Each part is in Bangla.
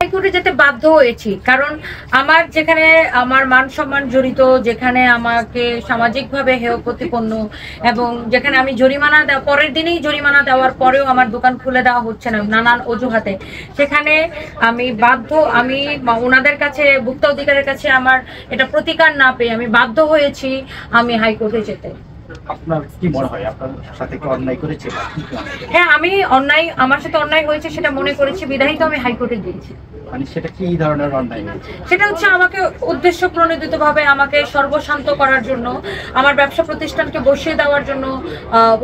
হাইকোর্টে যেতে বাধ্য হয়েছি, কারণ আমার যেখানে আমার মান সম্মান জড়িত, যেখানে আমাকে সামাজিকভাবে হেয় প্রতিপন্ন, এবং যেখানে আমি জরিমানা পরের দিনেই জরিমানা দেওয়ার পরেও আমার দোকান খুলে দেওয়া হচ্ছে না নানান অজুহাতে, সেখানে আমি বাধ্য, আমি ওনাদের কাছে, ভোক্তা অধিকারের কাছে আমার এটা প্রতিকার না পেয়ে আমি বাধ্য হয়েছি আমি হাইকোর্টে যেতে। আপনার কি মনে হয় আপনার সাথে কি অন্যায় করেছে? হ্যাঁ, আমি অন্যায়, আমার সাথে অন্যায় হয়েছে সেটা মনে করেছি, বিধায়ী তো আমি হাইকোর্টে দিয়েছি। মানে সেটা কি ধরনের অন্যায়? সেটা হচ্ছে আমাকে উদ্দেশ্য প্রণোদিতভাবে আমাকে সর্বশান্ত করার জন্য, আমার ব্যবসা প্রতিষ্ঠানকে বসিয়ে দেওয়ার জন্য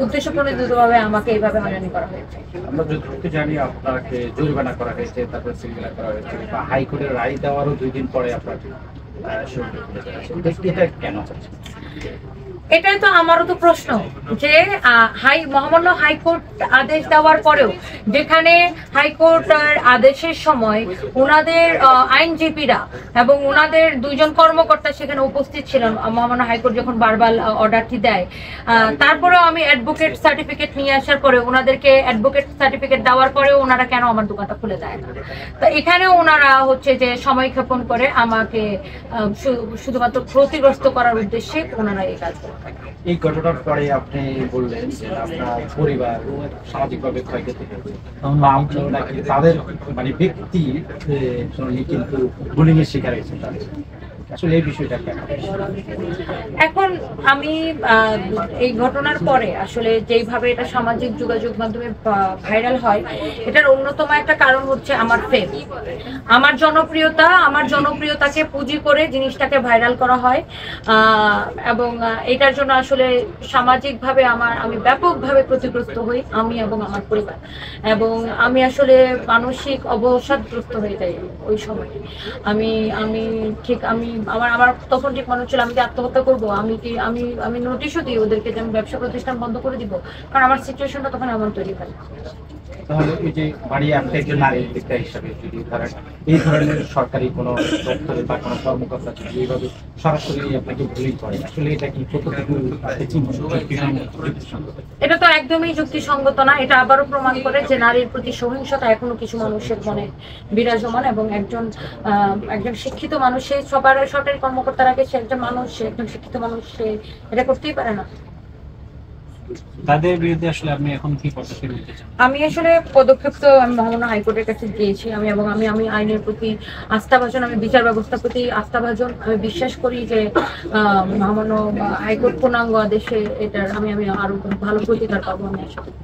উদ্দেশ্য প্রণোদিতভাবে আমাকে এইভাবে হয়রানি করা হয়েছে। আমরা যতটুকু জানি আপনাকে জরিমানা করা হয়েছে, তারপর সিলগালা করা হয়েছে, বা হাইকোর্টের রায় দেওয়ারও 2 দিন পরে আপনাকে এটা কেন হচ্ছে? এটাই তো আমারও তো প্রশ্ন, যে মহামান্য হাইকোর্ট আদেশ দেওয়ার পরেও, যেখানে হাইকোর্টের আদেশের সময় ওনাদের আইনজীবীরা এবং ওনাদের 2 জন কর্মকর্তা সেখানে উপস্থিত ছিলেন, মহামান্য হাইকোর্ট যখন বারবার অর্ডারটি দেয়, তারপরেও আমি অ্যাডভোকেট সার্টিফিকেট নিয়ে আসার পরে, ওনাদেরকে অ্যাডভোকেট সার্টিফিকেট দেওয়ার পরেও ওনারা কেন আমার দোকানটা খুলে দেয় না? তো এখানেও ওনারা হচ্ছে যে সময় ক্ষেপণ করে আমাকে শুধুমাত্র ক্ষতিগ্রস্ত করার উদ্দেশ্যে ওনারা এই কাজ করে। এই ঘটনার পরে আপনি বললেন যে আপনার পরিবার সামাজিকভাবে ক্ষয়ক্ষতি হয়েছে, তাদের মানে ব্যক্তি কিন্তু বুলিং এর শিকার হয়েছে, আসলে এই বিষয়টা কেন? এখন আমি এই ঘটনার পরে আসলে যেইভাবে এটা সামাজিক যোগাযোগ মাধ্যমে ভাইরাল হয়, এটার অন্যতম একটা কারণ হচ্ছে আমার ফেম, আমার জনপ্রিয়তা, আমার জনপ্রিয়তাকে পুঁজি করে জিনিসটাকে ভাইরাল করা হয়, এবং এটার জন্য আসলে সামাজিকভাবে আমি ব্যাপকভাবে ক্ষতিগ্রস্ত হই, আমি এবং আমার পরিবার, এবং আমি আসলে মানসিক অবসাদগ্রস্ত হয়ে যাই ওই সময়। আমার তখন ঠিক মনে হচ্ছিল আমি কি আত্মহত্যা করবো, আমি নোটিশও দিই ওদেরকে যে আমি ব্যবসা প্রতিষ্ঠান বন্ধ করে দিব, কারণ আমার সিচুয়েশনটা তখন এমন তৈরি হয়। তাহলে এই যে বাড়ি আপনি একজন নারী উদ্যোক্তা হিসাবে যদি ধরেন এই ধরনের সরকারি কোনো দপ্তরে বা কোনো কর্মকর্তা যদি এইভাবে সরাসরি আপনাকে বুলিং করে, আসলে এটা কি এটা তো একদমই যুক্তিসঙ্গত না। এটা আবারও প্রমাণ করে যে নারীর প্রতি সহিংসতা এখনো কিছু মানুষের মনে বিরাজমান, এবং একজন শিক্ষিত মানুষ, সে সরকারি কর্মকর্তার আগে সে একজন মানুষ, সে একজন শিক্ষিত মানুষ, সে এটা করতেই পারে না। তাদের বিরুদ্ধে আসলে আপনি এখন কি পদক্ষেপ নিতে চান? আমি আসলে পদক্ষেপ তো আমি মহামান্য হাইকোর্টের কাছে দিয়েছি, আমি আইনের প্রতি আস্থাভাজন, আমি বিচার ব্যবস্থার প্রতি আস্থাভাজন, আমি বিশ্বাস করি যে মহামান্য হাইকোর্ট পূর্ণাঙ্গ আদেশে এটার আমি আরো ভালো প্রতিকার পাবো আমি আশা করি।